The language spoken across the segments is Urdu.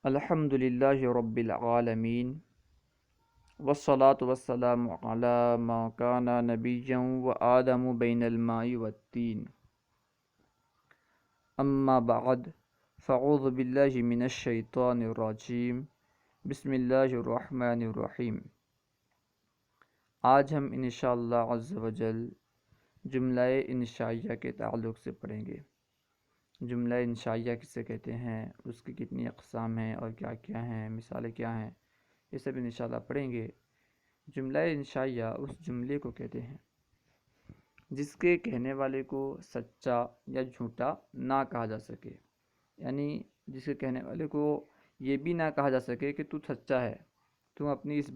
الحمد للہ رب العالمین والصلاة والسلام علی ما کان نبیا و آدم بین الماء والتین اما بعد فاعوذ باللہ من الشیطان الرجیم بسم اللہ الرحمن الرحیم۔ آج ہم انشاءاللہ عز و جل جملہ انشائیہ کے تعلق سے پڑھیں گے۔ جملہ انشائیہ کسے کہتے ہیں، اس کی کتنی اقسام ہیں اور کیا کیا ہیں، مثالیں کیا ہیں، یہ سب انشاءاللہ پڑھیں گے۔ جملہ انشائیہ اس جملے کو کہتے ہیں جس کے کہنے والے کو سچا یا جھوٹا نہ کہا جا سکے، یعنی جس کے کہنے والے کو یہ بھی نہ کہا جا سکے کہ تو سچا ہے، تو اپنی اس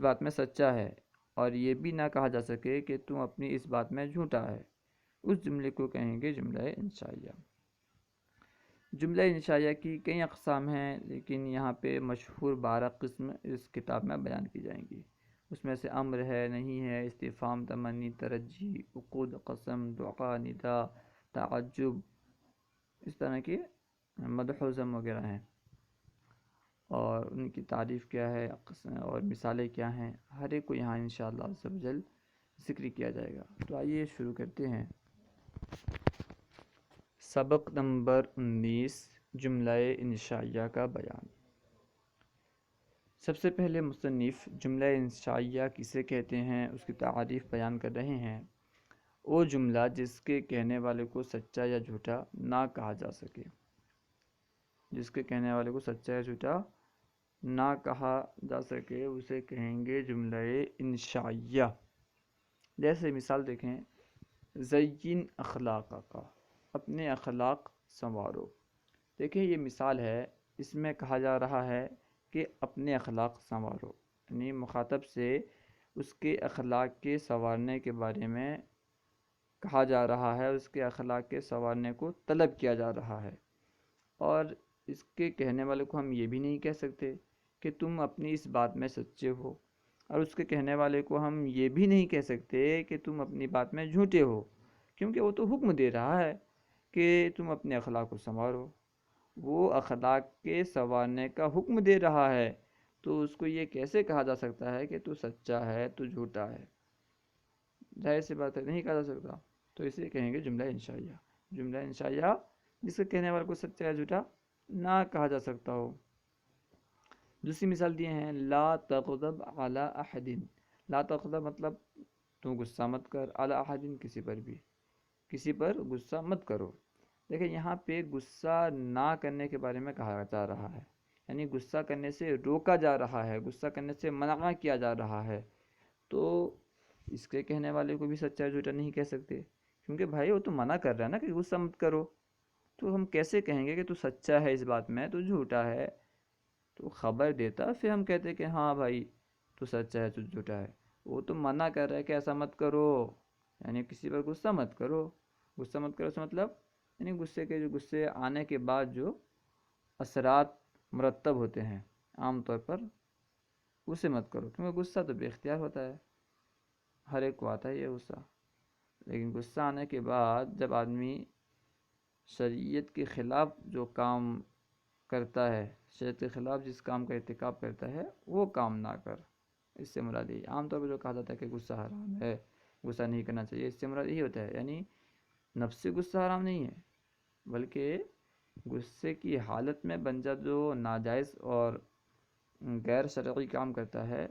بات میں سچا ہے، اور یہ بھی نہ کہا جا سکے کہ تو اپنی اس بات میں جھوٹا ہے، اس جملے کو کہیں گے جملہ انشائیہ۔ جملہ انشائیہ کی کئی اقسام ہیں، لیکن یہاں پہ مشہور 12 قسم اس کتاب میں بیان کی جائیں گی۔ اس میں سے امر ہے، نہیں ہے، استفہام، تمنی، ترجی، عقود، قسم، دعا، ندا، تعجب، اس طرح کے مدح و ذم وغیرہ ہیں، اور ان کی تعریف کیا ہے اور مثالیں کیا ہیں، ہر ایک کو یہاں انشاءاللہ عز و جل ذکر کیا جائے گا۔ تو آئیے شروع کرتے ہیں۔ سبق نمبر 19، جملہ انشائیہ کا بیان۔ سب سے پہلے مصنف جملہ انشائیہ کسے کہتے ہیں اس کی تعریف بیان کر رہے ہیں۔ وہ جملہ جس کے کہنے والے کو سچا یا جھوٹا نہ کہا جا سکے، جس کے کہنے والے کو سچا یا جھوٹا نہ کہا جا سکے اسے کہیں گے جملہ انشائیہ۔ جیسے مثال دیکھیں، زین اخلاق کا، اپنے اخلاق سنوارو۔ دیکھیں یہ مثال ہے، اس میں کہا جا رہا ہے کہ اپنے اخلاق سنوارو، یعنی مخاطب سے اس کے اخلاق کے سنوارنے کے بارے میں کہا جا رہا ہے، اس کے اخلاق کے سنوارنے کو طلب کیا جا رہا ہے۔ اور اس کے کہنے والے کو ہم یہ بھی نہیں کہہ سکتے کہ تم اپنی اس بات میں سچے ہو، اور اس کے کہنے والے کو ہم یہ بھی نہیں کہہ سکتے کہ تم اپنی بات میں جھوٹے ہو، کیونکہ وہ تو حکم دے رہا ہے کہ تم اپنے اخلاق کو سنوارو۔ وہ اخلاق کے سنوارنے کا حکم دے رہا ہے، تو اس کو یہ کیسے کہا جا سکتا ہے کہ تو سچا ہے، تو جھوٹا ہے؟ ظاہر سی بات ہے، نہیں کہا جا سکتا، تو اسے کہیں گے جملہ انشائیہ۔ جملہ انشائیہ جس کے کہنے والے کو سچا یا جھوٹا نہ کہا جا سکتا ہو۔ دوسری مثال دیے ہیں، لا تغضب علی احد۔ لا تغضب مطلب تو غصہ مت کر، علی احد کسی پر بھی، کسی پر غصہ مت کرو۔ دیکھیں یہاں پہ غصہ نہ کرنے کے بارے میں کہا جا رہا ہے، یعنی غصہ کرنے سے روکا جا رہا ہے، غصہ کرنے سے منع کیا جا رہا ہے، تو اس کے کہنے والے کو بھی سچا جھوٹا نہیں کہہ سکتے، کیونکہ بھائی وہ تو منع کر رہا ہے نا کہ غصہ مت کرو، تو ہم کیسے کہیں گے کہ تو سچا ہے اس بات میں، تو جھوٹا ہے؟ تو خبر دیتا پھر ہم کہتے کہ ہاں بھائی تو سچا ہے تو جھوٹا ہے۔ وہ تو منع کر رہا ہے کہ ایسا مت کرو، یعنی کسی پر غصہ مت کرو۔ غصہ مت کرو سے مطلب یعنی غصے آنے کے بعد جو اثرات مرتب ہوتے ہیں عام طور پر، اسے مت کرو، کیونکہ غصہ تو بے اختیار ہوتا ہے، ہر ایک کو آتا ہے یہ غصہ، لیکن غصہ آنے کے بعد جب آدمی شریعت کے خلاف جو کام کرتا ہے، شریعت کے خلاف جس کام کا ارتکاب کرتا ہے، وہ کام نہ کر، اس سے مراد یہی۔ عام طور پر جو کہا جاتا ہے کہ غصہ حرام ہے، غصہ نہیں کرنا چاہیے، اس سے مراد یہی ہوتا ہے، یعنی نفس غصہ حرام نہیں ہے، بلکہ غصے کی حالت میں بندہ جو ناجائز اور غیر شرعی کام کرتا ہے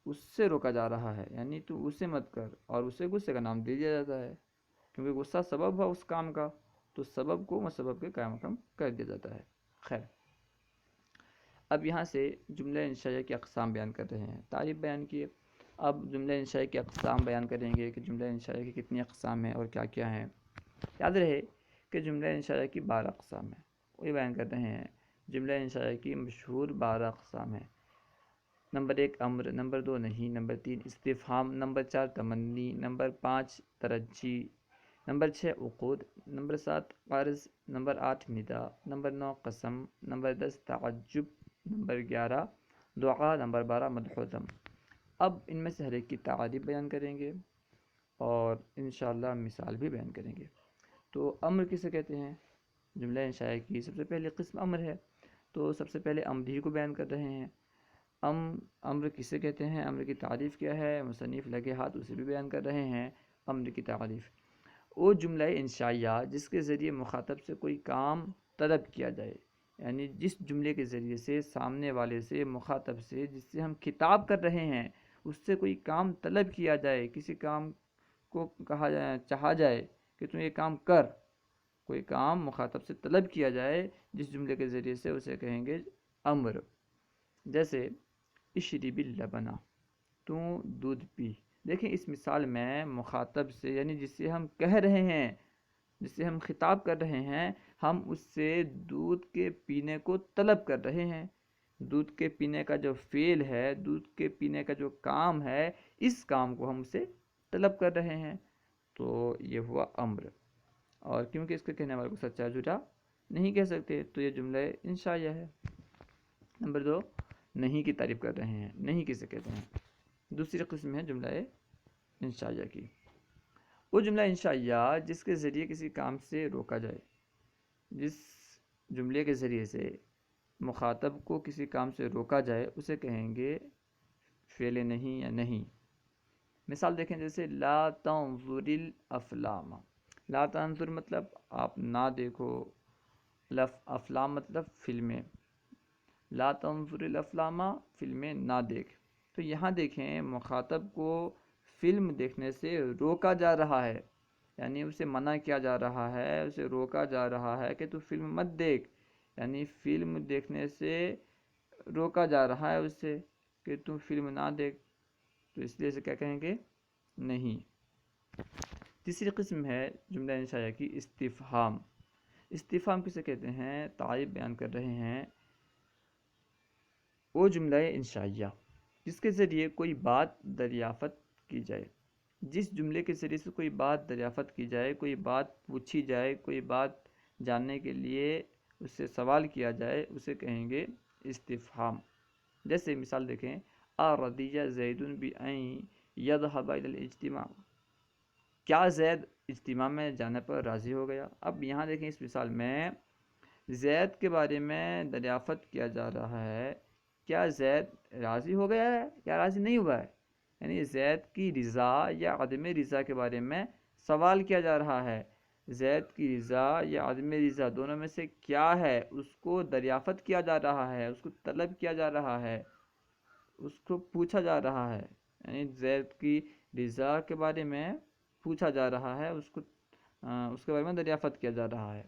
اس سے روکا جا رہا ہے، یعنی تو اسے مت کر، اور اسے غصے کا نام دے دیا جاتا ہے، کیونکہ غصہ سبب ہوا اس کام کا، تو سبب کو مسبب کے قائم مقام کر دیا جاتا ہے۔ خیر، اب یہاں سے جملہ انشائیہ کی اقسام بیان کر رہے ہیں، تعریف بیان کیے، اب جملہ انشائیہ کی اقسام بیان کریں گے کہ جملہ انشائیہ کی کتنی اقسام ہیں اور کیا کیا ہیں۔ یاد رہے کہ جملہ انشائیہ کی 12 اقسام ہیں، وہی بیان کر رہے ہیں۔ جملہ انشائیہ کی مشہور 12 اقسام ہیں۔ نمبر 1 امر، نمبر 2 نہیں، نمبر 3 استفہام، نمبر 4 تمنی، نمبر 5 ترجی، نمبر 6 عقود، نمبر 7 عرض، نمبر 8 ندا، نمبر 9 قسم، نمبر 10 تعجب، نمبر 11 دعا، نمبر 12 مدح و ذم۔ اب ان میں سے ہر ایک کی تعریف بیان کریں گے اور انشاءاللہ مثال بھی بیان کریں گے۔ تو امر کسے کہتے ہیں؟ جملہ انشائیہ کی سب سے پہلی قسم امر ہے، تو سب سے پہلے امر ہی کو بیان کر رہے ہیں۔ امر کسے کہتے ہیں، امر کی تعریف کیا ہے، مصنف لگے ہاتھ اسے بھی بیان کر رہے ہیں، امر کی تعریف۔ وہ جملہ انشائیہ جس کے ذریعے مخاطب سے کوئی کام طلب کیا جائے، یعنی جس جملے کے ذریعے سے سامنے والے سے، مخاطب سے، جس سے ہم خطاب کر رہے ہیں، اس سے کوئی کام طلب کیا جائے، کسی کام کو کہا جائے، چاہا جائے کہ تم یہ کام کر، کوئی کام مخاطب سے طلب کیا جائے جس جملے کے ذریعے سے، اسے کہیں گے امر۔ جیسے اشرب اللبن، تو دودھ پی۔ دیکھیں اس مثال میں مخاطب سے، یعنی جس سے ہم کہہ رہے ہیں، جس سے ہم خطاب کر رہے ہیں، ہم اس سے دودھ کے پینے کو طلب کر رہے ہیں۔ دودھ کے پینے کا جو فعل ہے، دودھ کے پینے کا جو کام ہے، اس کام کو ہم اسے طلب کر رہے ہیں، تو یہ ہوا امر۔ اور کیونکہ اس کے کہنے والے کو سچا جھوٹا نہیں کہہ سکتے، تو یہ جملہ انشائیہ ہے۔ نمبر 2، نہیں کی تعریف کر رہے ہیں۔ نہیں کسے کہتے ہیں؟ دوسری قسم ہے جملہ انشائیہ کی، وہ جملہ انشائیہ جس کے ذریعے کسی کام سے روکا جائے، جس جملے کے ذریعے سے مخاطب کو کسی کام سے روکا جائے، اسے کہیں گے فعل نہیں یا نہیں۔ مثال دیکھیں، جیسے لا تنظر الافلام، لا تنظر مطلب آپ نہ دیکھو، افلام مطلب فلمیں، لا تنظر الافلام فلمیں نہ دیکھ۔ تو یہاں دیکھیں مخاطب کو فلم دیکھنے سے روکا جا رہا ہے، یعنی اسے منع کیا جا رہا ہے، اسے روکا جا رہا ہے کہ تو فلم مت دیکھ، یعنی فلم دیکھنے سے روکا جا رہا ہے اس سے کہ تو فلم نہ دیکھ، تو اس لیے اسے کیا کہیں گے؟ نہیں۔ تیسری قسم ہے جملہ انشائیہ کی استفہام۔ استفہام کسے کہتے ہیں؟ تعریف بیان کر رہے ہیں، وہ جملہ انشائیہ جس کے ذریعے کوئی بات دریافت کی جائے، جس جملے کے ذریعے سے کوئی بات دریافت کی جائے، کوئی بات پوچھی جائے، کوئی بات جاننے کے لیے اس سے سوال کیا جائے، اسے کہیں گے استفہام۔ جیسے مثال دیکھیں، اَرَضِیَ زَیْدٌ بِأَن یذهب إِلَى الاجتماع، کیا زید اجتماع میں جانے پر راضی ہو گیا؟ اب یہاں دیکھیں اس مثال میں زید کے بارے میں دریافت کیا جا رہا ہے، کیا زید راضی ہو گیا ہے یا راضی نہیں ہوا ہے، یعنی زید کی رضا یا عدم رضا کے بارے میں سوال کیا جا رہا ہے۔ زید کی رضا یا عدم رضا دونوں میں سے کیا ہے، اس کو دریافت کیا جا رہا ہے، اس کو طلب کیا جا رہا ہے، اس کو پوچھا جا رہا ہے، یعنی زید کی رضا کے بارے میں پوچھا جا رہا ہے، اس کے بارے میں دریافت کیا جا رہا ہے،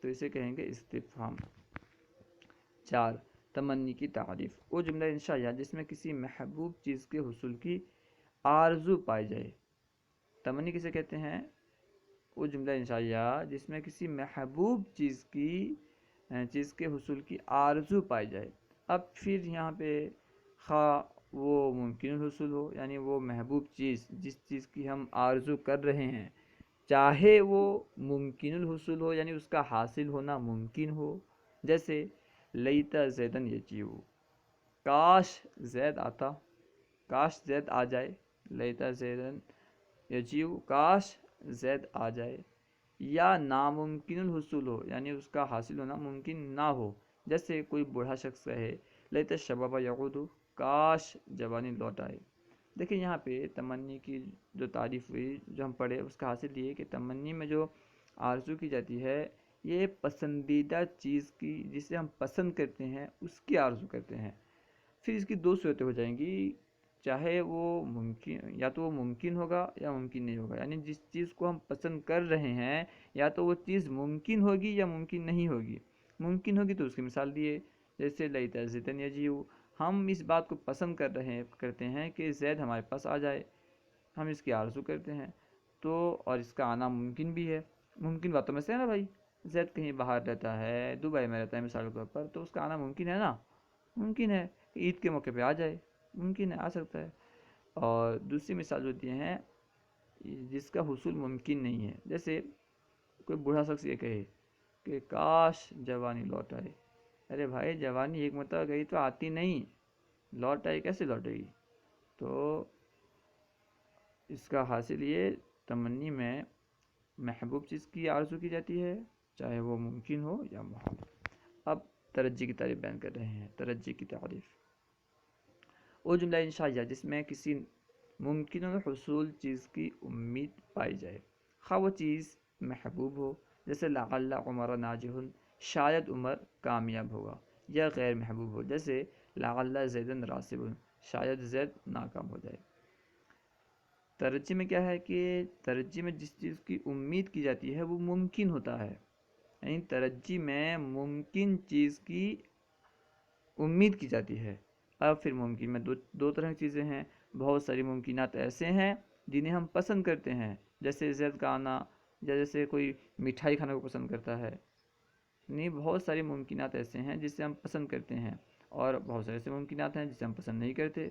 تو اسے کہیں گے استفہام۔ 4، تمنی کی تعریف، وہ جملہ انشائیہ جس میں کسی محبوب چیز کے حصول کی آرزو پائی جائے۔ تمنی کسے کہتے ہیں؟ وہ جملہ انشائیہ جس میں کسی محبوب چیز کے حصول کی آرزو پائی جائے۔ اب پھر یہاں پہ خواہ وہ ممکن الحصول ہو، یعنی وہ محبوب چیز جس چیز کی ہم آرزو کر رہے ہیں، چاہے وہ ممکن الحصول ہو، یعنی اس کا حاصل ہونا ممکن ہو۔ جیسے لیت زیدن یجیء، کاش زید آتا، کاش زید آ جائے، لیت زیدن یجیء، کاش زید آ جائے۔ یا ناممکن الحصول ہو، یعنی اس کا حاصل ہونا ممکن نہ ہو۔ جیسے کوئی بوڑھا شخص کہے لیت الشباب یعود، کاش جوانی لوٹ آئے۔ دیکھیں یہاں پہ تمنی کی جو تعریف ہوئی، جو ہم پڑھے، اس کا حاصل یہ ہے کہ تمنی میں جو آرزو کی جاتی ہے، یہ پسندیدہ چیز کی، جسے ہم پسند کرتے ہیں، اس کی آرزو کرتے ہیں۔ پھر اس کی دو صورتیں ہو جائیں گی، چاہے وہ ممکن، یا تو وہ ممکن ہوگا یا ممکن نہیں ہوگا، یعنی جس چیز کو ہم پسند کر رہے ہیں، یا تو وہ چیز ممکن ہوگی یا ممکن نہیں ہوگی۔ ممکن ہوگی تو اس کی مثال دیے، جیسے لیت زیدن یجیء، ہم اس بات کو پسند کرتے ہیں کہ زید ہمارے پاس آ جائے، ہم اس کی آرزو کرتے ہیں، تو اور اس کا آنا ممکن بھی ہے۔ ممکن باتوں میں سے ہے نا بھائی، زید کہیں باہر رہتا ہے، دبئی میں رہتا ہے مثال کے طور پر، تو اس کا آنا ممکن ہے نا، ممکن ہے کہ عید کے موقع پہ آ جائے، ممکن ہے، آ سکتا ہے۔ اور دوسری مثال جو دی ہیں جس کا حصول ممکن نہیں ہے، جیسے کوئی بوڑھا شخص یہ کہے کہ کاش جوانی لوٹ آئے۔ ارے بھائی، جوانی ایک مرتبہ گئی تو آتی نہیں، لوٹ آئی کیسے لوٹے گی؟ تو اس کا حاصل یہ، تمنی میں محبوب چیز کی آرزو کی جاتی ہے، چاہے وہ ممکن ہو یا محال۔ اب ترجی کی تعریف بیان کر رہے ہیں۔ ترجی کی تعریف: وہ جملہ انشائیہ جس میں کسی ممکن الحصول چیز کی امید پائی جائے، خواہ وہ چیز محبوب ہو، جیسے لعل عمر ناجح، شاید عمر کامیاب ہوگا، یا غیر محبوب ہو، جیسے لعل زید راسب، شاید زید ناکام ہو جائے۔ ترجی میں کیا ہے کہ ترجی میں جس چیز کی امید کی جاتی ہے وہ ممکن ہوتا ہے، یعنی ترجی میں ممکن چیز کی امید کی جاتی ہے۔ اب پھر ممکن میں دو طرح کی چیزیں ہیں۔ بہت ساری ممکنات ایسے ہیں جنہیں ہم پسند کرتے ہیں، جیسے زید کا آنا، یا جیسے کوئی مٹھائی کھانا کو پسند کرتا ہے۔ نہیں، بہت ساری ممکنات ایسے ہیں جسے ہم پسند کرتے ہیں، اور بہت سارے ایسے ممکنات ہیں جسے ہم پسند نہیں کرتے۔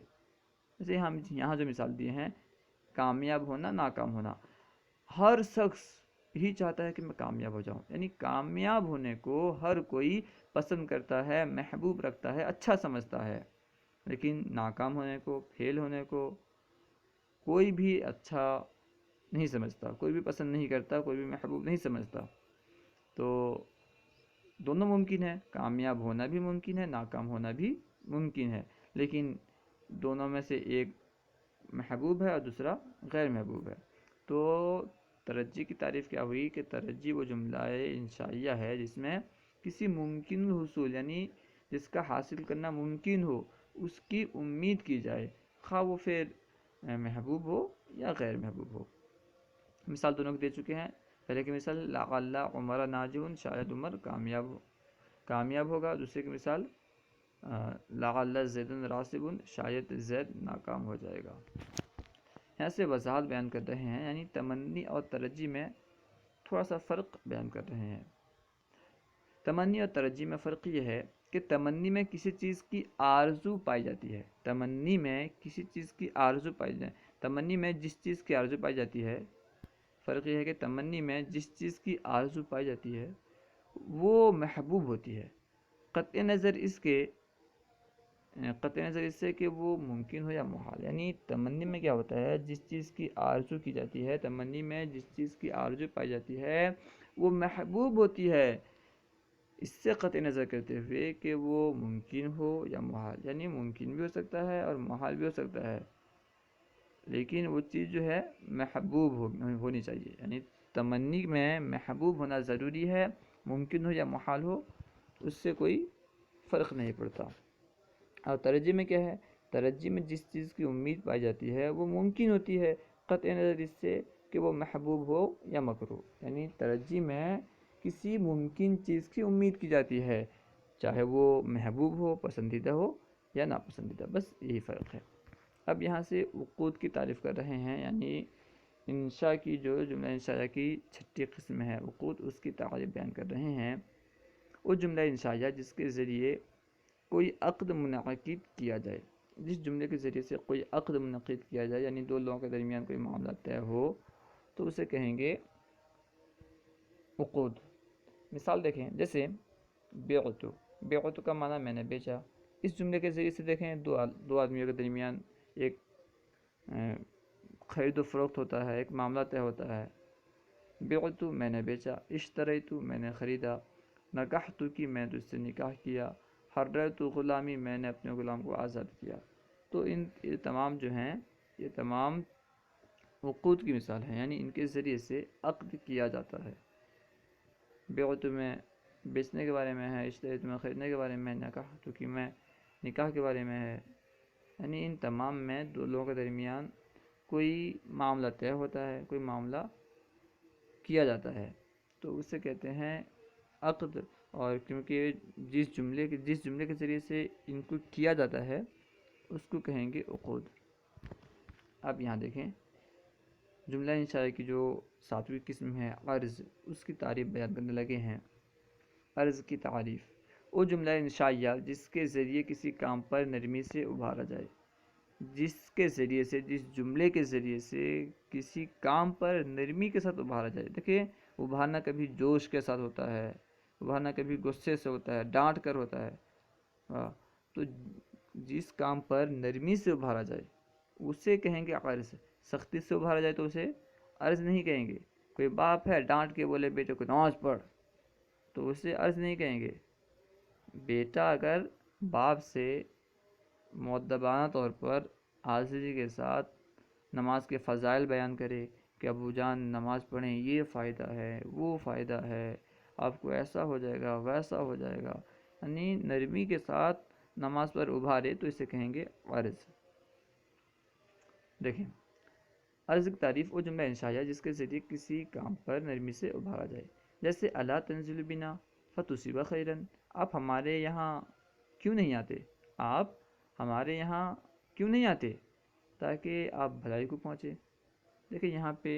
جیسے ہم یہاں جو مثال دیے ہیں، کامیاب ہونا، ناکام ہونا، ہر شخص یہی چاہتا ہے کہ میں کامیاب ہو جاؤں، یعنی کامیاب ہونے کو ہر کوئی پسند کرتا ہے، محبوب رکھتا ہے، اچھا سمجھتا ہے، لیکن ناکام ہونے کو، فیل ہونے کو کوئی بھی اچھا نہیں سمجھتا، کوئی بھی پسند نہیں کرتا، کوئی بھی محبوب نہیں سمجھتا۔ تو دونوں ممکن ہے، کامیاب ہونا بھی ممکن ہے، ناکام ہونا بھی ممکن ہے، لیکن دونوں میں سے ایک محبوب ہے اور دوسرا غیر محبوب ہے۔ تو ترجی کی تعریف کیا ہوئی کہ ترجی وہ جملہ انشائیہ ہے جس میں کسی ممکن حصول، یعنی جس کا حاصل کرنا ممکن ہو، اس کی امید کی جائے، خواہ وہ پھر محبوب ہو یا غیر محبوب ہو۔ مثال دونوں کو دے چکے ہیں۔ پہلے کی مثال لعل عمر ناجح، شاید عمر کامیاب ہوگا۔ دوسرے کی مثال لعل زید راسب، شاید زید ناکام ہو جائے گا۔ یہاں سے وضاحت بیان کر رہے ہیں، یعنی تمنی اور ترجی میں تھوڑا سا فرق بیان کر رہے ہیں۔ تمنی اور ترجی میں فرق یہ ہے کہ تمنی میں کسی چیز کی آرزو پائی جاتی ہے، تمنی میں کسی چیز کی آرزو پائی جائے، تمنی میں جس چیز کی آرزو پائی جاتی ہے، فرق یہ ہے کہ تمنی میں جس چیز کی آرزو پائی جاتی ہے وہ محبوب ہوتی ہے، قطع نظر اس سے کہ وہ ممکن ہو یا محال۔ یعنی تمنی میں کیا ہوتا ہے، جس چیز کی آرزو کی جاتی ہے، تمنی میں جس چیز کی آرزو پائی جاتی ہے وہ محبوب ہوتی ہے، اس سے قطع نظر کرتے ہوئے کہ وہ ممکن ہو یا محال۔ یعنی ممکن بھی ہو سکتا ہے اور محال بھی ہو سکتا ہے، لیکن وہ چیز جو ہے محبوب ہونی چاہیے۔ یعنی تمنی میں محبوب ہونا ضروری ہے، ممکن ہو یا محال ہو اس سے کوئی فرق نہیں پڑتا۔ اور ترجی میں کیا ہے، ترجی میں جس چیز کی امید پائی جاتی ہے وہ ممکن ہوتی ہے، قطع نظر اس سے کہ وہ محبوب ہو یا مکروہ۔ یعنی ترجی میں کسی ممکن چیز کی امید کی جاتی ہے، چاہے وہ محبوب ہو، پسندیدہ ہو یا ناپسندیدہ، بس یہی فرق ہے۔ اب یہاں سے وقود کی تعریف کر رہے ہیں، یعنی انشاء کی جو جملہ انشائیہ کی چھٹی قسم ہے وقود، اس کی تعریف بیان کر رہے ہیں۔ وہ جملہ انشائیہ جس کے ذریعے کوئی عقد منعقد کیا جائے، جس جملے کے ذریعے سے کوئی عقد منعقد کیا جائے، یعنی دو لوگوں کے درمیان کوئی معاملہ طے ہو، تو اسے کہیں گے عقود۔ مثال دیکھیں، جیسے بیعت کا معنی میں نے بیچا۔ اس جملے کے ذریعے سے دیکھیں دو آدمیوں کے درمیان ایک خرید و فروخت ہوتا ہے، ایک معاملہ طے ہوتا ہے۔ بیعت میں نے بیچا، اشتریت میں نے خریدا، نکحت کی میں نے اس سے نکاح کیا، حررت غلامی میں نے اپنے غلام کو آزاد کیا۔ تو یہ تمام جو ہیں، یہ تمام عقود کی مثال ہیں، یعنی ان کے ذریعے سے عقد کیا جاتا ہے۔ بیعت میں بیچنے کے بارے میں ہے، اشتریت میں خریدنے کے بارے میں، نکحت کی میں نکاح کے بارے میں ہے، یعنی ان تمام میں دو لوگوں کے درمیان کوئی معاملہ طے ہوتا ہے، کوئی معاملہ کیا جاتا ہے، تو اسے کہتے ہیں عقد۔ اور کیونکہ جس جملے کے ذریعے سے ان کو کیا جاتا ہے اس کو کہیں گے عقود۔ اب یہاں دیکھیں، جملہ انشائیہ کی جو 7ویں قسم ہے عرض، اس کی تعریف بیان کرنے لگے ہیں۔ عرض کی تعریف: وہ جملہ انشائیہ جس کے ذریعے کسی کام پر نرمی سے ابھارا جائے، جس جملے کے ذریعے سے کسی کام پر نرمی کے ساتھ ابھارا جائے۔ دیکھیں، ابھارنا کبھی جوش کے ساتھ ہوتا ہے، ابھارنا کبھی غصے سے ہوتا ہے، ڈانٹ کر ہوتا ہے۔ تو جس کام پر نرمی سے ابھارا جائے اسے کہیں گے عرض۔ سختی سے ابھارا جائے تو اسے عرض نہیں کہیں گے۔ کوئی باپ ہے ڈانٹ کے بولے بیٹے کو نماز پڑھ، تو اسے عرض نہیں کہیں گے۔ بیٹا اگر باپ سے مؤدبانہ طور پر عاجزی کے ساتھ نماز کے فضائل بیان کرے کہ ابو جان نماز پڑھیں، یہ فائدہ ہے، وہ فائدہ ہے، آپ کو ایسا ہو جائے گا، ویسا ہو جائے گا، یعنی نرمی کے ساتھ نماز پر ابھارے، تو اسے کہیں گے عرض۔ دیکھیں، عرض کی تعریف وہ جملہ انشائیہ جس کے ذریعے کسی کام پر نرمی سے ابھارا جائے، جیسے الا تنزل بنا فتصیب خیرن، آپ ہمارے یہاں کیوں نہیں آتے، آپ ہمارے یہاں کیوں نہیں آتے تاکہ آپ بھلائی کو پہنچے۔ دیکھیں یہاں پہ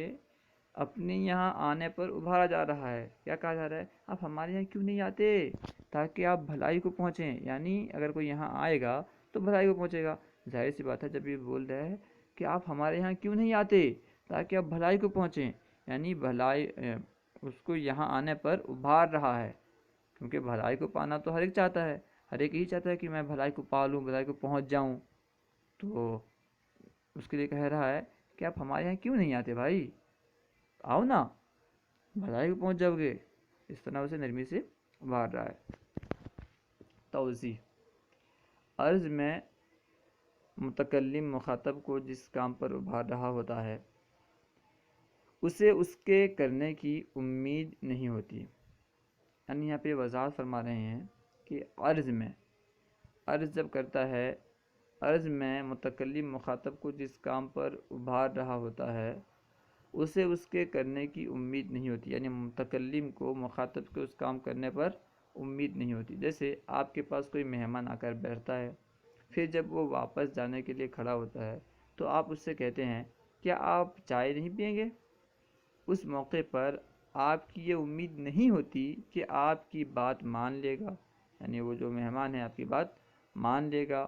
اپنے یہاں آنے پر ابھارا جا رہا ہے، کیا کہا جا رہا ہے، آپ ہمارے یہاں کیوں نہیں آتے تاکہ آپ بھلائی کو پہنچیں، یعنی اگر کوئی یہاں آئے گا تو بھلائی کو پہنچے گا۔ ظاہر سی بات ہے جب یہ بول رہا ہے کہ آپ ہمارے یہاں کیوں نہیں آتے تاکہ آپ بھلائی کو پہنچیں، یعنی بھلائی اس کو یہاں آنے پر ابھار رہا ہے، کیونکہ بھلائی کو پانا تو ہر ایک چاہتا ہے، ہر ایک یہی چاہتا ہے کہ میں بھلائی کو پا لوں، بھلائی کو پہنچ جاؤں، تو اس کے لیے کہہ رہا ہے کہ آپ ہمارے یہاں کیوں نہیں آتے بھائی، آؤ نا، بھلائی کو پہنچ جاؤ گے۔ اس طرح اسے نرمی سے ابھار رہا ہے۔ توضیح، عرض میں متکلم مخاطب کو جس کام پر ابھار رہا ہوتا ہے اسے اس کے کرنے کی امید نہیں ہوتی، یعنی یہاں پہ وضاحت فرما رہے ہیں کہ عرض جب کرتا ہے، عرض میں متکلم مخاطب کو جس کام پر ابھار رہا ہوتا ہے اسے اس کے کرنے کی امید نہیں ہوتی، یعنی متکلم کو مخاطب کے اس کام کرنے پر امید نہیں ہوتی۔ جیسے آپ کے پاس کوئی مہمان آ کر بیٹھتا ہے، پھر جب وہ واپس جانے کے لیے کھڑا ہوتا ہے تو آپ اس سے کہتے ہیں کیا آپ چائے نہیں پئیں گے؟ اس موقع پر آپ کی یہ امید نہیں ہوتی کہ آپ کی بات مان لے گا، یعنی وہ جو مہمان ہے آپ کی بات مان لے گا،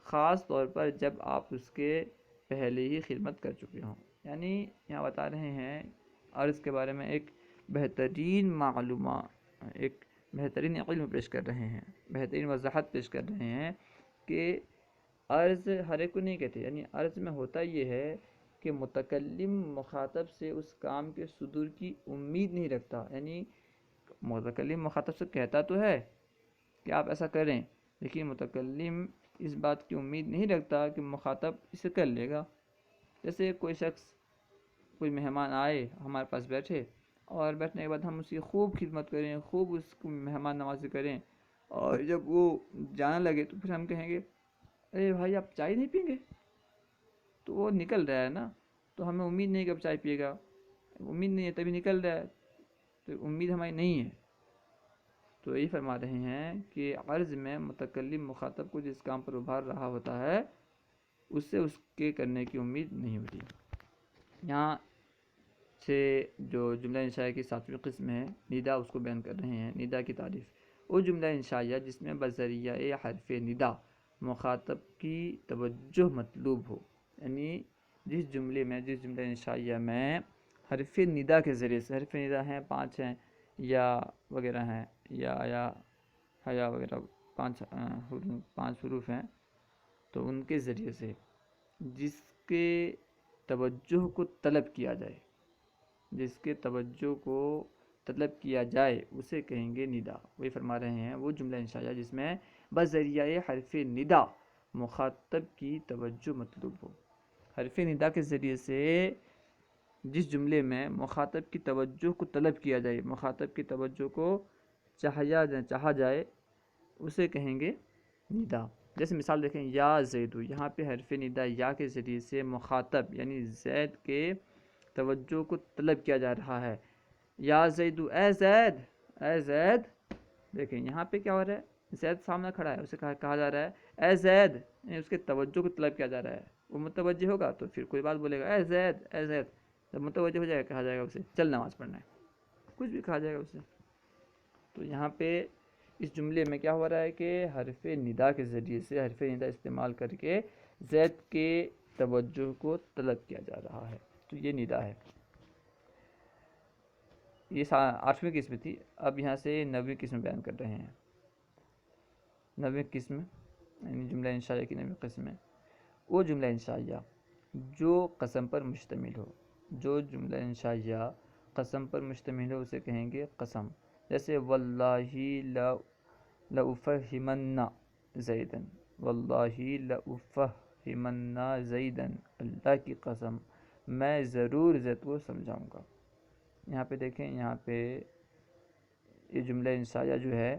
خاص طور پر جب آپ اس کے پہلے ہی خدمت کر چکے ہوں۔ یعنی یہاں بتا رہے ہیں عرض کے بارے میں ایک بہترین معلومات، ایک بہترین علم پیش کر رہے ہیں، بہترین وضاحت پیش کر رہے ہیں کہ عرض ہر ایک کو نہیں کہتے، یعنی عرض میں ہوتا یہ ہے کہ متکلم مخاطب سے اس کام کے صدور کی امید نہیں رکھتا، یعنی متکلم مخاطب سے کہتا تو ہے کہ آپ ایسا کریں، لیکن متکلم اس بات کی امید نہیں رکھتا کہ مخاطب اسے کر لے گا۔ جیسے کوئی شخص، کوئی مہمان آئے ہمارے پاس بیٹھے، اور بیٹھنے کے بعد ہم اس کی خوب خدمت کریں، خوب اس کو مہمان نوازی کریں، اور جب وہ جانے لگے تو پھر ہم کہیں گے ارے بھائی آپ چائے نہیں پئیں گے؟ تو وہ نکل رہا ہے نا، تو ہمیں امید نہیں کہ اب چائے پیے گا، امید نہیں ہے تبھی نکل رہا ہے، تو امید ہماری نہیں ہے۔ تو یہی فرما رہے ہیں کہ عرض میں متکلم مخاطب کو جس کام پر ابھار رہا ہوتا ہے اس سے اس کے کرنے کی امید نہیں ہوتی۔ یہاں سے جو جملہ انشائیہ کی 7ویں قسم ہے ندا، اس کو بیان کر رہے ہیں۔ ندا کی تعریف، وہ جملہ انشائیہ جس میں بذریعہ حرف ندا مخاطب کی توجہ مطلوب ہو، یعنی جس جملہ انشائیہ میں حرف ندا کے ذریعے سے، حرف ندا ہیں 5 ہیں، یا وغیرہ ہیں، یا حیا وغیرہ 5 حروف ہیں، تو ان کے ذریعے سے جس کے توجہ کو طلب کیا جائے، جس کے توجہ کو طلب کیا جائے اسے کہیں گے ندا۔ وہی فرما رہے ہیں وہ جملہ انشائیہ جس میں بذریعہ حرف ندا مخاطب کی توجہ مطلوب ہو۔ حرف ندا کے ذریعے سے جس جملے میں مخاطب کی توجہ کو طلب کیا جائے، مخاطب کی توجہ کو چاہا جائے اسے کہیں گے ندا۔ جیسے مثال دیکھیں، یا زیدو، یہاں پہ حرف ندا یا کے ذریعے سے مخاطب یعنی زید کے توجہ کو طلب کیا جا رہا ہے۔ یا زیدو، اے زید، اے زید۔ دیکھیں یہاں پہ کیا ہو رہا ہے، زید سامنے کھڑا ہے، اسے کہا جا رہا ہے اے زید، یعنی اس کے توجہ کو طلب کیا جا رہا ہے۔ وہ متوجہ ہوگا تو پھر کوئی بات بولے گا اے زید، اے زید، جب متوجہ ہو جائے گا کہا جائے گا اسے چل نماز پڑھنا ہے، کچھ بھی کہا جائے گا اسے۔ تو یہاں پہ اس جملے میں کیا ہو رہا ہے کہ حرف ندا کے ذریعے سے حرف ندا استعمال کر کے زید کے توجہ کو طلب کیا جا رہا ہے، تو یہ ندا ہے۔ یہ 8ویں قسم تھی۔ اب یہاں سے 9ویں قسم بیان کر رہے ہیں۔ 9ویں قسم یعنی جملہ انشائیہ کی 9ویں قسم ہے وہ جملہ انشائیہ جو قسم پر مشتمل ہو۔ جو جملہ انشائیہ قسم پر مشتمل ہو اسے کہیں گے قسم۔ جیسے واللہ لأفہمن زیدن، واللہ لأفہمن زیدن، اللہ کی قسم میں ضرور زید کو سمجھاؤں گا۔ یہاں پہ دیکھیں، یہاں پہ یہ جملہ انشائیہ جو ہے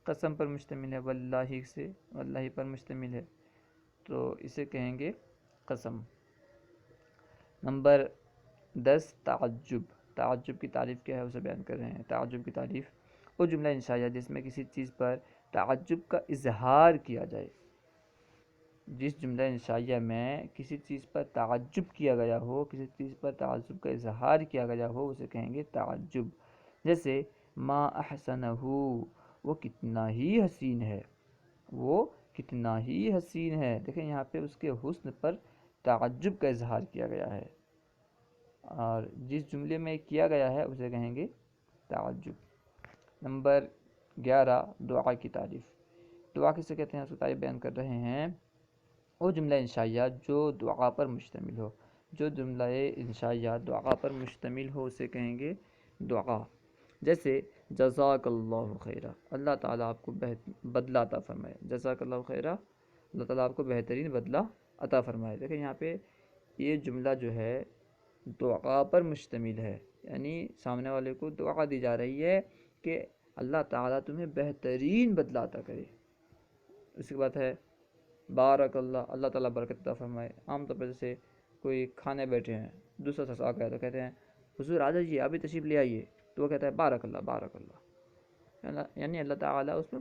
قسم پر مشتمل ہے، واللہ سے، واللہ پر مشتمل ہے، تو اسے کہیں گے قسم۔ نمبر 10 تعجب۔ تعجب کی تعریف کیا ہے اسے بیان کر رہے ہیں۔ تعجب کی تعریف وہ جملہ انشائیہ جس میں کسی چیز پر تعجب کا اظہار کیا جائے۔ جس جملہ انشائیہ میں کسی چیز پر تعجب کیا گیا ہو، کسی چیز پر تعجب کا اظہار کیا گیا ہو، اسے کہیں گے تعجب۔ جیسے ما احسنہ، وہ کتنا ہی حسین ہے، وہ کتنا ہی حسین ہے۔ دیکھیں یہاں پہ اس کے حسن پر تعجب کا اظہار کیا گیا ہے، اور جس جملے میں کیا گیا ہے اسے کہیں گے تعجب۔ نمبر 11 دعا کی تعریف۔ دعا کسے کہتے ہیں اس کی تعریف بیان کر رہے ہیں وہ جملہ انشائیہ جو دعا پر مشتمل ہو۔ جو جملہ انشائیہ دعا پر مشتمل ہو اسے کہیں گے دعا۔ جیسے جزاک اللہ خیرہ، اللہ تعالیٰ آپ کو بدلہ عطا فرمائے، جزاک اللہ خیرہ، اللہ تعالیٰ آپ کو بہترین بدلہ عطا فرمائے۔ دیکھیں یہاں پہ یہ جملہ جو ہے دعا پر مشتمل ہے، یعنی سامنے والے کو دعا دی جا رہی ہے کہ اللہ تعالیٰ تمہیں بہترین بدلہ عطا کرے۔ اس کے بعد ہے بارک اللہ، اللہ تعالیٰ برکت عطا فرمائے۔ عام طور پر جیسے کوئی کھانے بیٹھے ہیں، دوسرا شخص آ گیا تو کہتے ہیں حضور آ جائیے، ابھی تشریف لے آئیے، تو وہ کہتا ہے بارک اللہ بارک اللہ، یعنی اللہ تعالیٰ اس میں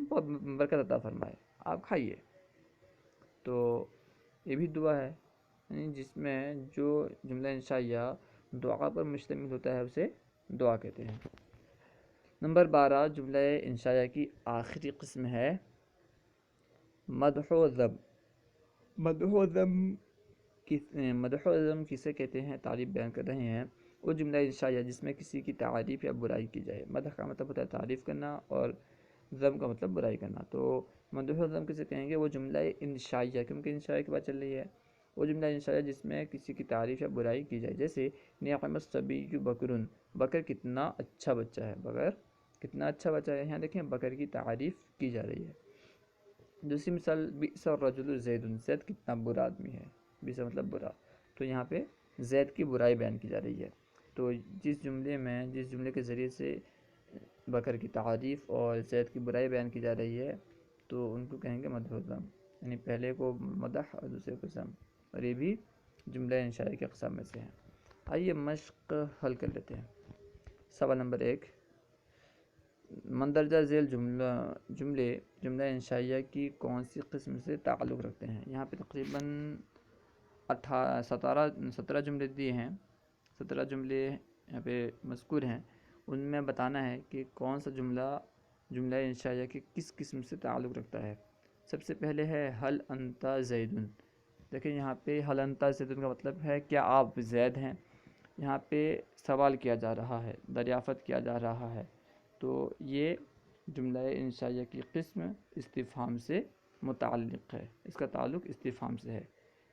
برکت عطا فرمائے، آپ کھائیے۔ تو یہ بھی دعا ہے، یعنی جس میں جو جملہ انشائیہ دعا پر مشتمل ہوتا ہے اسے دعا کہتے ہیں۔ نمبر 12 جملہ انشائیہ کی آخری قسم ہے مدح و ذم۔ مدح و ذم کسے کہتے ہیں تعریف بیان کر رہے ہیں وہ جملہ انشائیہ جس میں کسی کی تعریف یا برائی کی جائے۔ مدح کا مطلب ہوتا ہے تعریف کرنا، اور ذم کا مطلب برائی کرنا۔ تو مدح و ذم کسے کہیں گے وہ جملہ انشائیہ، کیونکہ انشائیہ کی بات چل رہی ہے، وہ جملہ انشائیہ جس میں کسی کی تعریف یا برائی کی جائے۔ جیسے نعم الصبی بکرن، بکر کتنا اچھا بچہ ہے، بکر کتنا اچھا بچہ ہے۔ یہاں دیکھیں بکر کی تعریف کی جا رہی ہے۔ دوسری مثال بئس الرجل زید، زید کتنا برا آدمی ہے، بئس مطلب برا، تو یہاں پہ زید کی برائی بیان کی جا رہی ہے۔ تو جس جملے کے ذریعے سے بکر کی تعریف اور زید کی برائی بیان کی جا رہی ہے تو ان کو کہیں گے مدح و ذم، یعنی پہلے کو مدح اور دوسرے کو ذم، اور یہ بھی جملہ انشائیہ کی اقسام میں سے ہیں۔ آئیے مشق حل کر لیتے ہیں۔ سوال نمبر 1، مندرجہ ذیل جملہ انشائیہ کی کون سی قسم سے تعلق رکھتے ہیں؟ یہاں پہ تقریباً 17 جملے دیے ہیں، 17 جملے یہاں پہ مذکور ہیں، ان میں بتانا ہے کہ کون سا جملہ انشائیہ کی کس قسم سے تعلق رکھتا ہے۔ سب سے پہلے ہے حل انت زیدن۔ دیکھیں یہاں پہ حل انت زیدن کا مطلب ہے کیا آپ زید ہیں۔ یہاں پہ سوال کیا جا رہا ہے، دریافت کیا جا رہا ہے، تو یہ جملہ انشائیہ کی قسم استفہام سے متعلق ہے، اس کا تعلق استفہام سے ہے،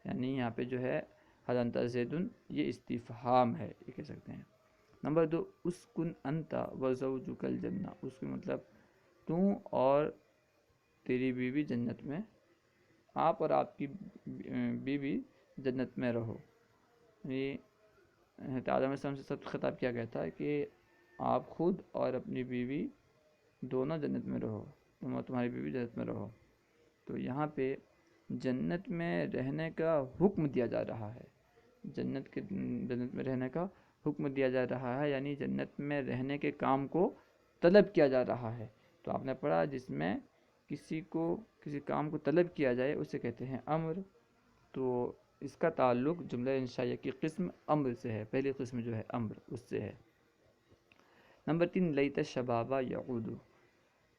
یعنی یہاں پہ جو ہے حل انت زیدن یہ استفہام ہے، یہ کہہ سکتے ہیں۔ نمبر 2 اسکن انت وزوجک الجنہ، اس کا مطلب تو اور تیری بیوی جنت میں، آپ اور آپ کی بیوی جنت میں رہو۔ یہ حضرت آدم علیہ السلام سے سب خطاب کیا گیا تھا کہ آپ خود اور اپنی بیوی دونوں جنت میں رہو، تم اور تمہاری بیوی جنت میں رہو۔ تو یہاں پہ جنت میں رہنے کا حکم دیا جا رہا ہے، جنت میں رہنے کا حکم دیا جا رہا ہے، یعنی جنت میں رہنے کے کام کو طلب کیا جا رہا ہے۔ تو آپ نے پڑھا جس میں کسی کام کو طلب کیا جائے اسے کہتے ہیں امر، تو اس کا تعلق جملہ انشائیہ کی قسم امر سے ہے، پہلی قسم جو ہے امر اس سے ہے۔ نمبر 3 لیت الشباب یعود۔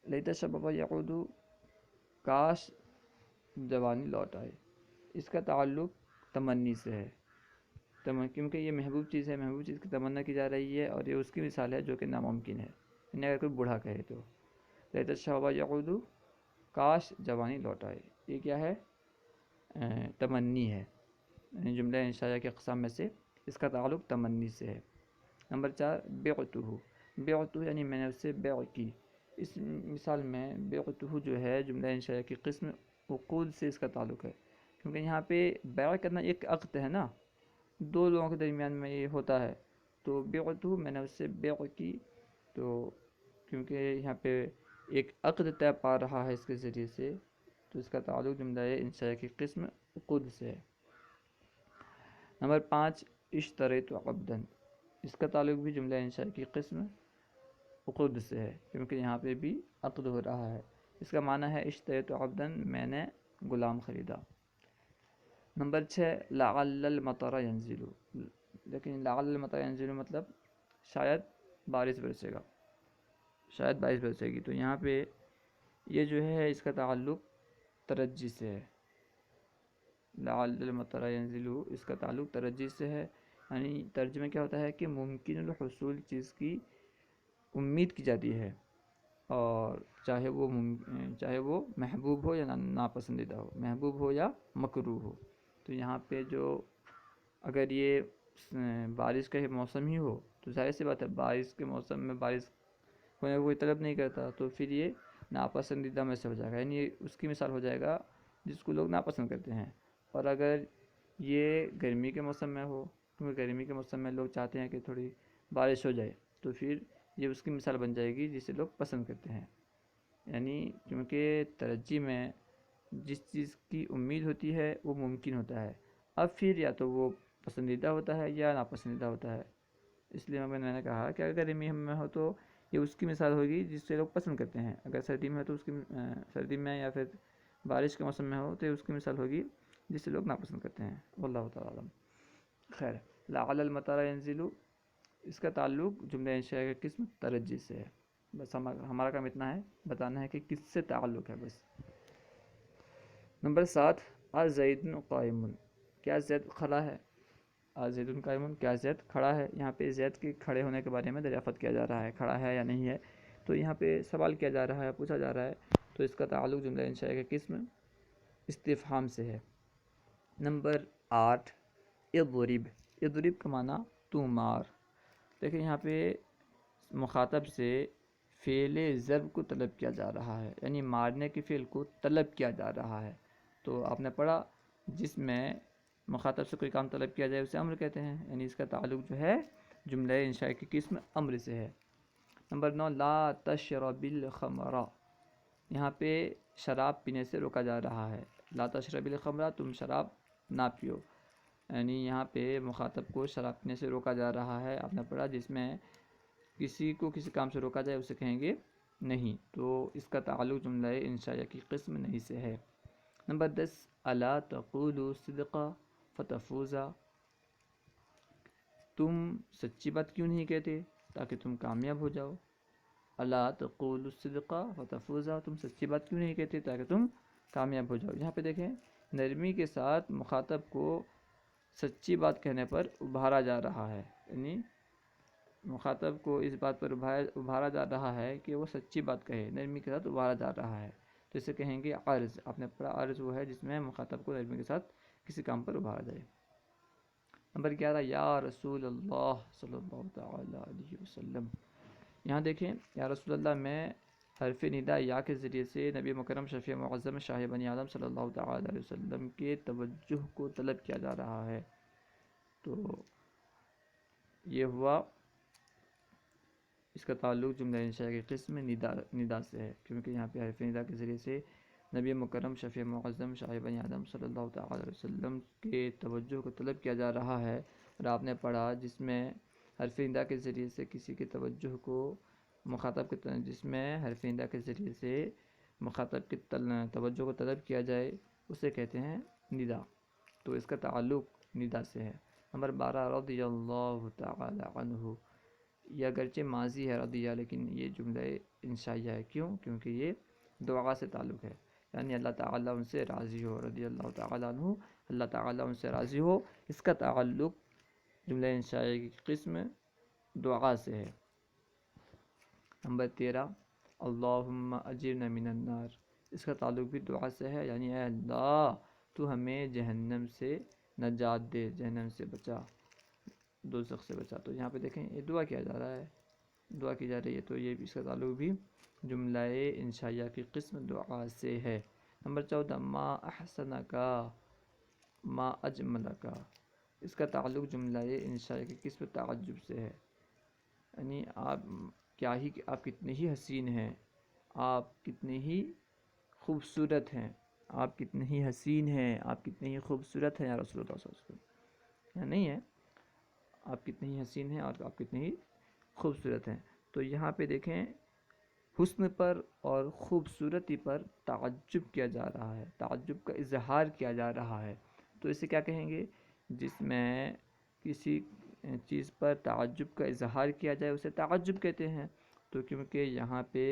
لیت الشباب یعود، کاش جوانی لوٹ آئے، اس کا تعلق تمنی سے ہے، کیونکہ یہ محبوب چیز ہے، محبوب چیز کی تمنا کی جا رہی ہے، اور یہ اس کی مثال ہے جو کہ ناممکن ہے، یعنی اگر کوئی بوڑھا کہے تو لیت الشباب یعود، کاش جوانی لوٹ آئے، یہ کیا ہے؟ تمنی ہے، یعنی جملہ انشائیہ کے اقسام میں سے اس کا تعلق تمنی سے ہے۔ نمبر 4 بعتہ، بعتہ یعنی میں نے اسے بیع کی. اس مثال میں بعتہ جو ہے جملہ انشائیہ کی قسم عقود سے اس کا تعلق ہے، کیونکہ یہاں پہ بیع کرنا ایک عقد ہے نا، دو لوگوں کے درمیان میں یہ ہوتا ہے. تو بعتہ میں نے اس سے بیع کی، تو کیونکہ یہاں پہ ایک عقد طے پا رہا ہے اس کے ذریعے سے، تو اس کا تعلق جملہ انشائیہ کی قسم عقود سے ہے. نمبر 5 اشتریت عبدا، اس کا تعلق بھی جملہ انشائیہ کی قسم عقود سے ہے، کیونکہ یہاں پہ بھی عقد ہو رہا ہے. اس کا معنی ہے اشتریت عبدا، میں نے غلام خریدا. نمبر 6 لعل المطر ینزل، لیکن لعل المطر ینزل مطلب شاید بارش برسے گا، شاید بارش برسے گی. تو یہاں پہ یہ جو ہے اس کا تعلق ترجی سے ہے. لعل المطر ینزل اس کا تعلق ترجی سے ہے، یعنی ترجمہ کیا ہوتا ہے کہ ممکن الحصول چیز کی امید کی جاتی ہے، اور چاہے وہ محبوب ہو یا ناپسندیدہ ہو، محبوب ہو یا مکروہ ہو. تو یہاں پہ جو اگر یہ بارش کا موسم ہی ہو تو ظاہر سی بات ہے بارش کے موسم میں بارش ہونے کو کوئی طلب نہیں کرتا، تو پھر یہ ناپسندیدہ میں سے ہو جائے گا، یعنی اس کی مثال ہو جائے گا جس کو لوگ ناپسند کرتے ہیں. اور اگر یہ گرمی کے موسم میں ہو، کیونکہ گرمی کے موسم میں لوگ چاہتے ہیں کہ تھوڑی بارش ہو جائے، تو پھر یہ اس کی مثال بن جائے گی جسے لوگ پسند کرتے ہیں. یعنی کیونکہ ترجی میں جس چیز کی امید ہوتی ہے وہ ممکن ہوتا ہے، اب پھر یا تو وہ پسندیدہ ہوتا ہے یا ناپسندیدہ ہوتا ہے. اس لیے میں نے کہا کہ اگر گرمی میں ہو تو یہ اس کی مثال ہوگی جس سے لوگ پسند کرتے ہیں، اگر سردی میں ہو تو اس کی سردی میں یا پھر بارش کے موسم میں ہو تو اس کی مثال ہوگی جس سے لوگ ناپسند کرتے ہیں. واللہ تعالی عالم. خیر، لعل المطر ینزل اس کا تعلق جملہ انشائیہ کی قسم ترجی سے ہے. بس ہمارا کام اتنا ہے، بتانا ہے کہ کس سے تعلق ہے بس. نمبر 7 زید قائم، کیا زید کھڑا ہے؟ زید قائم، کیا زید کھڑا ہے؟ یہاں پہ زید کے کھڑے ہونے کے بارے میں دریافت کیا جا رہا ہے، کھڑا ہے یا نہیں ہے. تو یہاں پہ سوال کیا جا رہا ہے، پوچھا جا رہا ہے، تو اس کا تعلق جملہ انشائیہ کی قسم استفہام سے ہے. نمبر 8 اضرب، اضرب کا معنی تو مار. دیکھیں یہاں پہ مخاطب سے فعل ضرب کو طلب کیا جا رہا ہے، یعنی مارنے کے فعل کو طلب کیا جا رہا ہے. تو آپ نے پڑھا جس میں مخاطب سے کوئی کام طلب کیا جائے اسے امر کہتے ہیں، یعنی اس کا تعلق جو ہے جملہ انشائیہ کی قسم امر سے ہے. نمبر 9 لا تشرب الخمر، یہاں پہ شراب پینے سے روکا جا رہا ہے. لا تشرب الخمر، تم شراب نہ پیو، یعنی یہاں پہ مخاطب کو شراب پینے سے روکا جا رہا ہے. آپ نے پڑھا جس میں کسی کو کسی کام سے روکا جائے اسے کہیں گے نہیں، تو اس کا تعلق جملہ انشائیہ کی قسم نہیں سے ہے. نمبر 10 الا تقولوا صدقا فتفوزا، تم سچی بات کیوں نہیں کہتے تاکہ تم کامیاب ہو جاؤ. الا تقولوا صدقا فتفوزا، تم سچی بات کیوں نہیں کہتے تاکہ تم کامیاب ہو جاؤ. یہاں پہ دیکھیں نرمی کے ساتھ مخاطب کو سچی بات کہنے پر ابھارا جا رہا ہے، یعنی مخاطب کو اس بات پر ابھارا جا رہا ہے کہ وہ سچی بات کہے، نرمی کے ساتھ ابھارا جا رہا ہے. تو اسے کہیں گے عرض. آپ نے پڑھا عرض وہ ہے جس میں مخاطب کو نرمی کے ساتھ کسی کام پر ابھارا جائے. نمبر 11 یا رسول اللہ صلی اللہ تعالی علیہ وسلم، یہاں دیکھیں یا رسول اللہ میں حرف ندا یا کے ذریعے سے نبی مکرم شفیع معظم شاہ بنی آدم صلی اللہ تعالی علیہ وسلم کے توجہ کو طلب کیا جا رہا ہے. تو یہ ہوا اس کا تعلق جملہ انشائیہ کی قسم ندا سے ہے، کیونکہ یہاں پہ حرف ندا کے ذریعے سے نبی مکرم شفیع معظم شاہ بنی آدم صلی اللہ تعالی علیہ وسلم کے توجہ کو طلب کیا جا رہا ہے. اور آپ نے پڑھا جس میں حرف ندا کے ذریعے سے کسی کی توجہ کو مخاطب کے جس میں حرف ندا کے ذریعے سے مخاطب کی توجہ کو طلب کیا جائے اسے کہتے ہیں ندا. تو اس کا تعلق ندا سے ہے. نمبر 12 رضی اللہ تعالی عنہ، یہ اگرچہ ماضی ہے رضیہ، لیکن یہ جملہ انشائیہ ہے. کیوں؟ کیونکہ یہ دعا سے تعلق ہے، یعنی اللہ تعالیٰ ان سے راضی ہو. رضی اللہ تعالیٰ عنہ، اللہ تعالیٰ ان سے راضی ہو، اس کا تعلق جملہ انشائیہ کی قسم دعا سے ہے. نمبر 13 اللہم اجرنا من النار، اس کا تعلق بھی دعا سے ہے، یعنی اے اللہ تو ہمیں جہنم سے نجات دے، جہنم سے بچا، دوزخ سے بچا. تو یہاں پہ دیکھیں یہ دعا کیا جا رہا ہے، دعا کی جا رہی ہے، تو یہ بھی اس کا تعلق بھی جملہ انشائیہ کی قسم دعا سے ہے۔ نمبر 14 ما احسن کا ما اجمل کا، اس کا تعلق جملہ انشائیہ کی قسم تعجب سے ہے، یعنی آپ کتنے ہی حسین ہیں، آپ کتنے ہی خوبصورت ہیں، آپ کتنے ہی حسین ہیں، آپ کتنے ہی خوبصورت ہیں یا رسول اللہ صلی اللہ علیہ وسلم، یا نہیں ہے آپ کتنے ہی حسین ہیں اور آپ کتنے ہی خوبصورت ہیں۔ تو یہاں پہ دیکھیں حسن پر اور خوبصورتی پر تعجب کیا جا رہا ہے، تعجب کا اظہار کیا جا رہا ہے، تو اسے کیا کہیں گے؟ جس میں کسی چیز پر تعجب کا اظہار کیا جائے اسے تعجب کہتے ہیں۔ تو کیونکہ یہاں پہ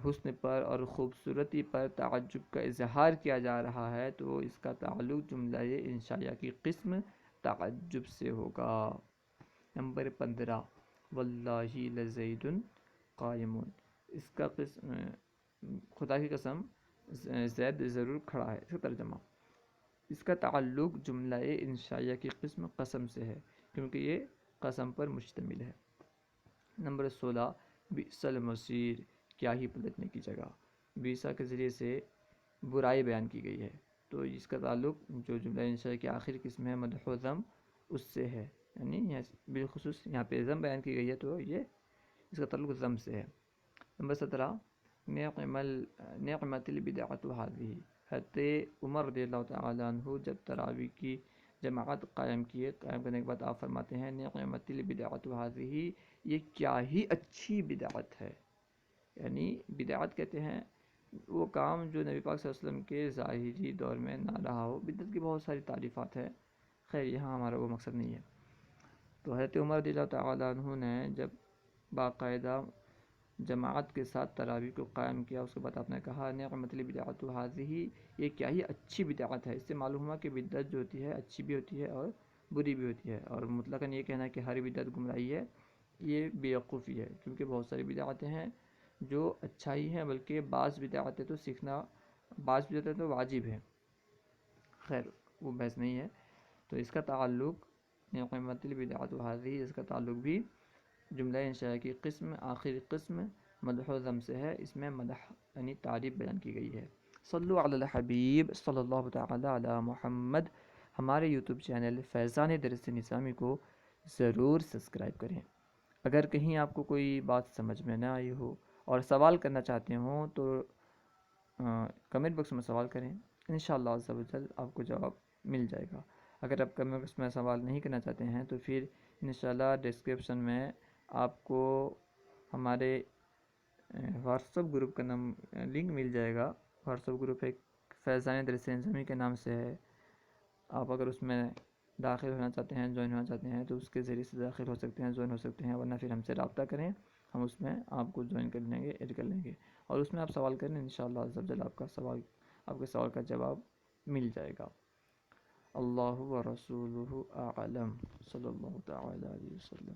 حسن پر اور خوبصورتی پر تعجب کا اظہار کیا جا رہا ہے تو اس کا تعلق جملہ انشائیہ کی قسم تعجب سے ہوگا۔ نمبر 15 واللہ لزید قائمون، اس کا قسم خدا کی قسم زید ضرور کھڑا ہے، اس کا ترجمہ، اس کا تعلق جملہ انشائیہ کی قسم قسم سے ہے کیونکہ یہ قسم پر مشتمل ہے۔ نمبر 16 بئس المصیر، کیا ہی پلٹنے کی جگہ، بیسا کے ذریعے سے برائی بیان کی گئی ہے، تو اس کا تعلق جو جملہ انشائیہ کی آخری قسم ہے مدح و ذم اس سے ہے، یعنی بالخصوص یہاں پہ ذم بیان کی گئی ہے تو یہ اس کا تعلق ذم سے ہے۔ نمبر 17 نعمت البدعۃ ہذہ، حضرت عمر رضی اللہ تعالیٰ عنہ جب تراویح کی جماعت قائم کرنے کے بعد آپ فرماتے ہیں نعمت البدعۃ ہذہ، یہ کیا ہی اچھی بدعت ہے، یعنی بدعت کہتے ہیں وہ کام جو نبی پاک صلی اللہ علیہ وسلم کے ظاہری دور میں نہ رہا ہو۔ بدعت کی بہت ساری تعریفات ہیں، خیر یہاں ہمارا وہ مقصد نہیں ہے۔ تو حضرت عمر رضی اللہ تعالیٰ عنہ نے جب باقاعدہ جماعت کے ساتھ تراویح کو قائم کیا، اس کے بعد آپ نے کہا نعمت البدعۃ ہذہ، یہ کیا ہی اچھی بدعت ہے۔ اس سے معلوم ہوا کہ بدعت جو ہوتی ہے اچھی بھی ہوتی ہے اور بری بھی ہوتی ہے، اور مطلقاً یہ کہنا کہ ہر بدعت گمراہی ہے یہ بیوقوفی ہے، کیونکہ بہت ساری بدعتیں ہیں جو اچھائی ہیں، بلکہ بعض بدعتیں تو سیکھنا، بعض بدعتیں تو واجب ہیں، خیر وہ بحث نہیں ہے۔ تو اس کا تعلق نعمت البدعۃ ہذہ، اس کا تعلق بھی جملہ انشائیہ کی قسم آخری قسم مدح و ذم سے ہے، اس میں مدح یعنی تعریف بیان کی گئی ہے۔ صلو علی الحبیب صلی اللہ تعالی علی محمد، ہمارے یوٹیوب چینل فیضان درس نظامی کو ضرور سبسکرائب کریں۔ اگر کہیں آپ کو کوئی بات سمجھ میں نہ آئی ہو اور سوال کرنا چاہتے ہوں تو کمنٹ باکس میں سوال کریں، انشاءاللہ عز و جل آپ کو جواب مل جائے گا۔ اگر آپ کمنٹ باکس میں سوال نہیں کرنا چاہتے ہیں تو پھر انشاءاللہ ڈسکرپشن میں آپ کو ہمارے واٹس ایپ گروپ کا لنک مل جائے گا۔ واٹس ایپ گروپ ایک فیضان درس نظامی کے نام سے ہے، آپ اگر اس میں داخل ہونا چاہتے ہیں، جوائن ہونا چاہتے ہیں تو اس کے ذریعے سے داخل ہو سکتے ہیں، جوائن ہو سکتے ہیں، ورنہ پھر ہم سے رابطہ کریں، ہم اس میں آپ کو جوائن کر لیں گے، ایڈ کر لیں گے، اور اس میں آپ سوال کریں، انشاءاللہ عز و جل آپ کے سوال کا جواب مل جائے گا۔ اللہ و رسولہ اعلم، صلی اللہ تعالی علیہ وسلم۔